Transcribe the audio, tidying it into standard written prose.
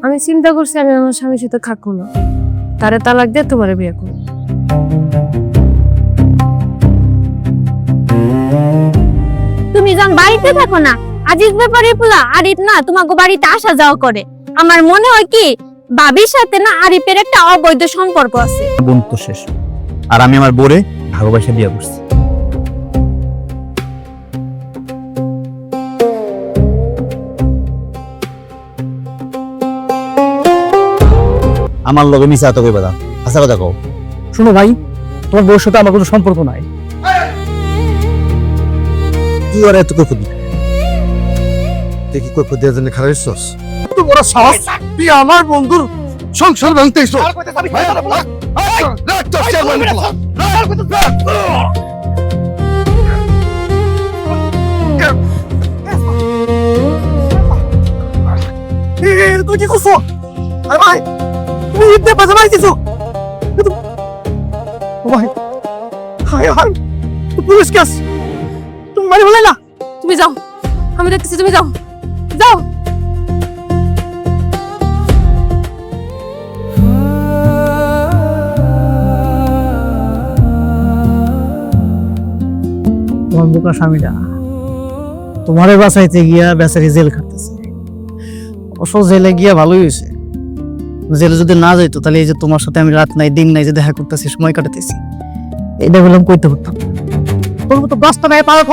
আমি চিন্তা করছি আমি আমার স্বামীর সাথে থাকবো না, তারে তালাক দিয়ে তোমারে বিয়ে করবো। তুমি যখন বাড়িতে থাকো না, আজিজ ব্যাপারে পোলা আরিফ না তোমাকে বাড়িতে আসা যাওয়া করে। আমার মনে হয় কি ভাবির সাথে না আরিফের একটা অবৈধ সম্পর্ক আছে। বন্ধুত্ব শেষ, আর আমি আমার বোরে ভালোবাসা বিয়ে করছি। আমার লগে মিশা তো কইবা না, আচ্ছা কথা কও। শোনো ভাই, তোমার বউর সাথে আমার কোনো সম্পর্ক নাই। কি ওরা এত কই ফুদি দেখি কই ফুদি দেন খারাপ হইছস। এত বড় সাহস, তুই আমার বন্ধুর সংসার ভাঙতেইছ। তুই কি করছো? আরে ভাই, তুমি ইতে পাশে মাইছিস। ও ভাই, হায় হায়, পুলিশ কেস। তুমি মারি বলে না। তুমি যাও, আমি দেখতেছি, তুমি যাও যাও। তোমার বোকা স্বামীটা তোমারে বাঁচাইতে গিয়া বেচারি জেল খাটতেছে। অবশ্য জেলে গিয়া ভালোই হয়েছে। জেলে যদি না যাইতো তাহলে এই যে তোমার সাথে আমি রাত নাই দিন নাই যে দেখা করতেছি, সময় কাটাতেছি, এটা বললাম কইতে পারতাম। তোর মতো দশটা নাই পাওয়া